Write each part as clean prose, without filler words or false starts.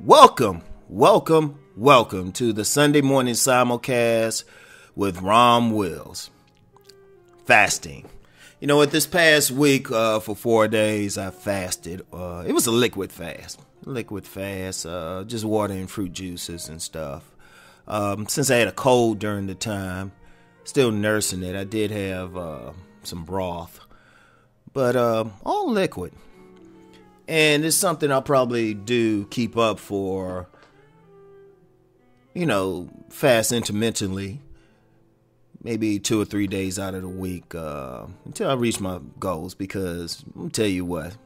Welcome to the Sunday morning simulcast with Rom Wills. Fasting. You know what, this past week for 4 days I fasted. It was a liquid fast. Just water and fruit juices and stuff. Since I had a cold during the time, still nursing it, I did have some broth. But all liquid. And it's something I'll probably do keep up for, fast intermittently, maybe 2 or 3 days out of the week until I reach my goals. Because I'm going to tell you what,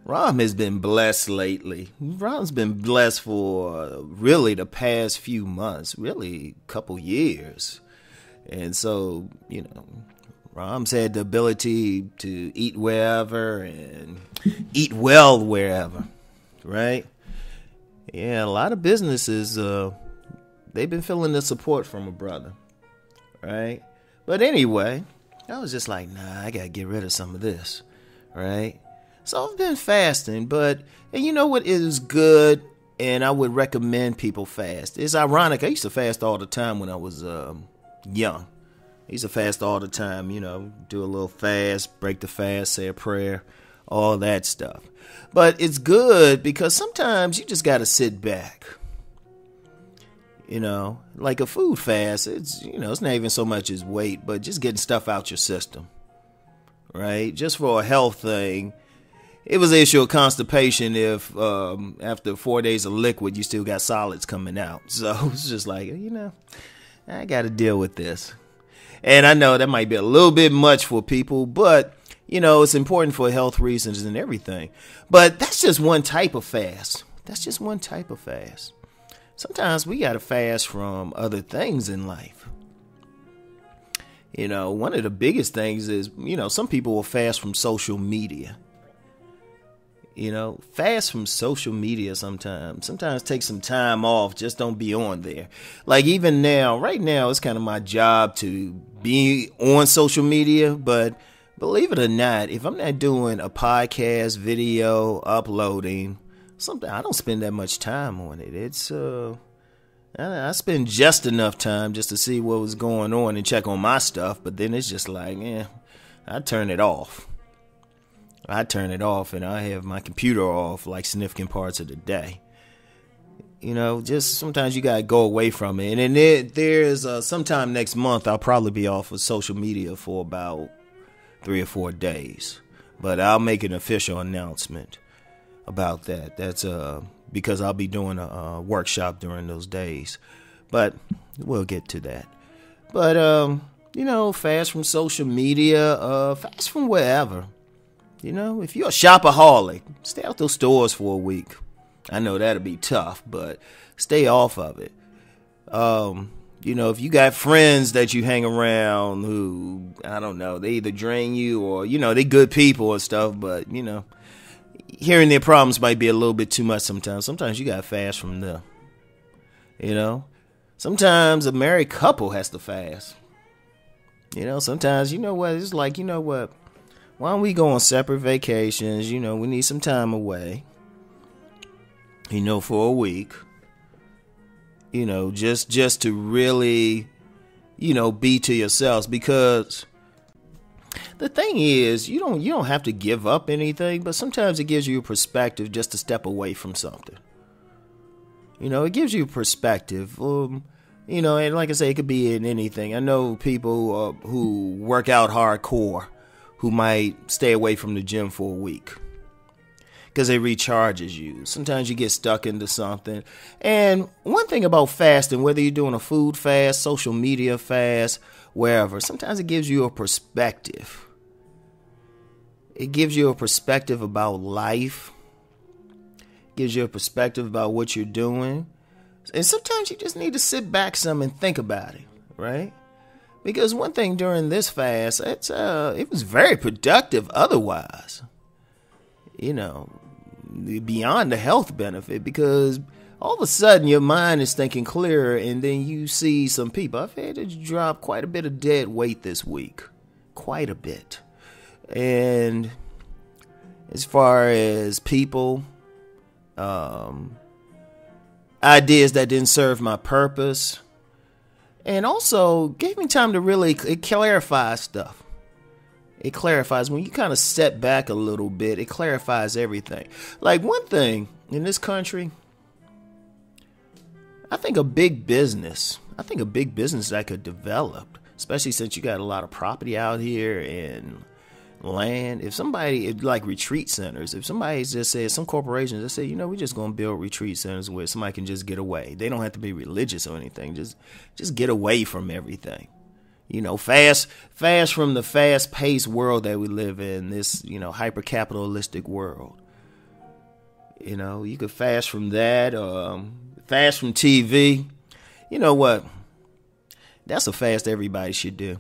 Rom has been blessed lately. Rom's been blessed for really the past few months, really a couple years. And so, Rom's had the ability to eat wherever and eat well wherever, right? Yeah, a lot of businesses, they've been feeling the support from a brother, right? But anyway, I was just like, I got to get rid of some of this, right? So I've been fasting, and you know what is good, and I would recommend people fast. It's ironic, I used to fast all the time when I was young. I used to fast all the time, do a little fast, break the fast, say a prayer, all that stuff. But it's good because sometimes you just got to sit back. Like a food fast, it's not even so much as weight, but just getting stuff out your system, right? Just for a health thing. It was an issue of constipation if after 4 days of liquid, you still got solids coming out. So it's just like, I got to deal with this. And I know that might be a little bit much for people, but, it's important for health reasons and everything. But that's just one type of fast. Sometimes we got to fast from other things in life. One of the biggest things is, some people will fast from social media. Fast from social media sometimes. Sometimes take some time off. Just don't be on there. Like even now, right now, it's kind of my job to be on social media. But believe it or not, if I'm not doing a podcast, video, uploading, something, I don't spend that much time on it. It's, I spend just enough time just to see what was going on and check on my stuff. But then it's just like, I turn it off. And I have my computer off like significant parts of the day. Just sometimes you got to go away from it. And then there's sometime next month, I'll probably be off of social media for about 3 or 4 days. But I'll make an official announcement about that. That's because I'll be doing a workshop during those days. But we'll get to that. But, fast from social media, fast from wherever. If you're a shopaholic, stay out those stores for a week. I know that'll be tough, but stay off of it. If you got friends that you hang around who, I don't know, they either drain you or, they good people and stuff, but, hearing their problems might be a little bit too much sometimes. Sometimes you got to fast from them. Sometimes a married couple has to fast. Sometimes, it's like, why don't we go on separate vacations? We need some time away. For a week. Just to really, be to yourselves. Because the thing is, you don't have to give up anything, but sometimes it gives you a perspective just to step away from something. It gives you a perspective. And like I say, it could be in anything. I know people who work out hardcore who might stay away from the gym for a week because it recharges you. Sometimes you get stuck into something. And one thing about fasting, whether you're doing a food fast, social media fast, wherever, sometimes it gives you a perspective. It gives you a perspective about life. It gives you a perspective about what you're doing. And sometimes you just need to sit back some and think about it, right? Because one thing during this fast, it was very productive otherwise. Beyond the health benefit, because all of a sudden your mind is thinking clearer, and then you see some people. I've had to drop quite a bit of dead weight this week. Quite a bit. And as far as people, ideas that didn't serve my purpose. And also gave me time to really clarify stuff. It clarifies when you kind of step back a little bit. It clarifies everything. Like one thing in this country, I think a big business that could develop, especially since you got a lot of property out here and land. If somebody, like retreat centers, if somebody just says, some corporations just say, we're just going to build retreat centers where somebody can just get away. They don't have to be religious or anything. Just get away from everything. Fast from the fast-paced world that we live in, this, hyper-capitalistic world. You could fast from that, fast from TV. You know what? That's a fast everybody should do.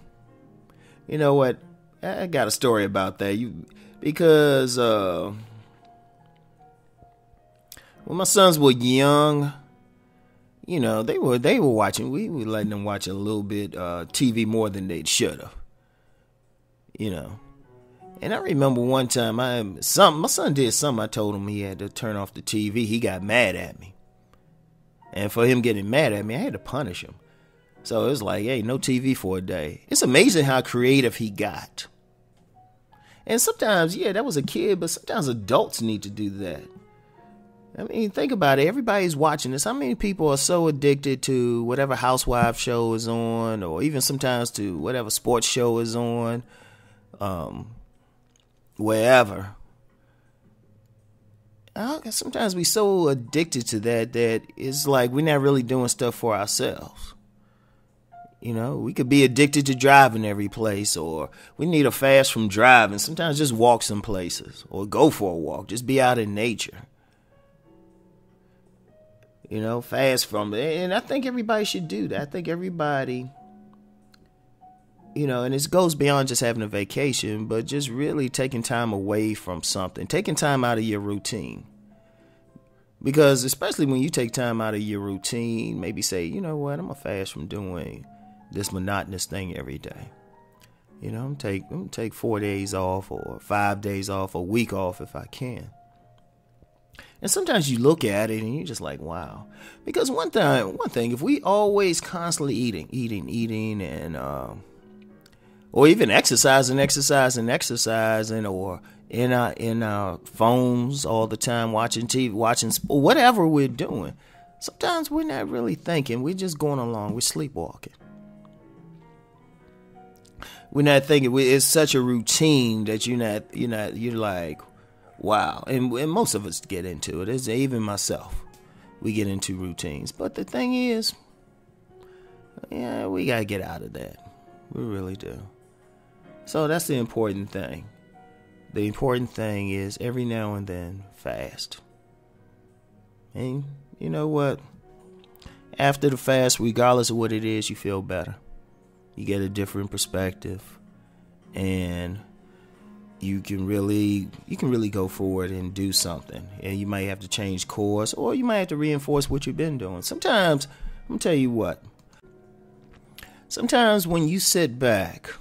You know what? I got a story about that. Because when my sons were young, they were watching. We were letting them watch a little bit TV more than they should have. And I remember one time my son did something. I told him he had to turn off the TV. He got mad at me, and for him getting mad at me, I had to punish him. So it was like, hey, no TV for a day. It's amazing how creative he got. And sometimes, that was a kid, but sometimes adults need to do that. I mean, think about it. Everybody's watching this. How many people are so addicted to whatever housewife show is on, or even sometimes to whatever sports show is on, wherever. Sometimes we so addicted to that it's like we're not really doing stuff for ourselves. We could be addicted to driving every place, or we need a fast from driving. Sometimes just walk some places or go for a walk. Just be out in nature. Fast from it. And I think everybody should do that. I think everybody, and it goes beyond just having a vacation, but just really taking time away from something, taking time out of your routine. Because especially when you take time out of your routine, maybe say, I'm going to fast from doing this monotonous thing every day. I'm gonna take 4 days off or 5 days off, a week off if I can. And sometimes you look at it and you're just like, wow. Because one thing, if we always constantly eating and or even exercising, or in our phones all the time, watching TV, watching whatever we're doing, sometimes we're not really thinking. We're just going along. We're sleepwalking. We're not thinking. It's such a routine that you're like, wow. And most of us get into it. It's even myself. We get into routines. But the thing is, we got to get out of that. We really do. So that's the important thing. The important thing is every now and then fast. And you know what? After the fast, regardless of what it is, you feel better. You get a different perspective, and you can really go forward and do something. And you might have to change course, or you might have to reinforce what you've been doing. Sometimes, I'm gonna tell you what. Sometimes when you sit back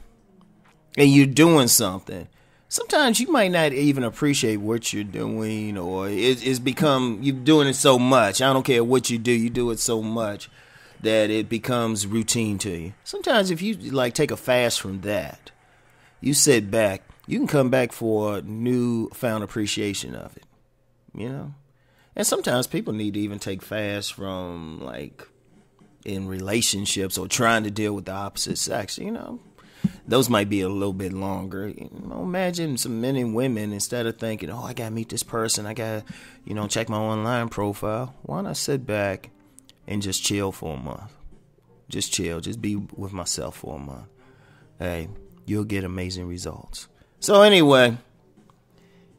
and you're doing something, sometimes you might not even appreciate what you're doing, or it's become, you're doing it so much. I don't care what you do it so much that it becomes routine to you. Sometimes if you take a fast from that, you sit back, you can come back for a newfound appreciation of it, And sometimes people need to even take fasts from in relationships or trying to deal with the opposite sex, Those might be a little bit longer. Imagine some men and women, instead of thinking, oh, I got to meet this person, I got to, check my online profile. Why not sit back and just chill for a month? Just chill. Just be with myself for a month. Hey, you'll get amazing results. So anyway,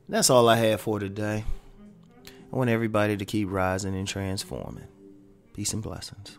that's all I have for today. I want everybody to keep rising and transforming. Peace and blessings.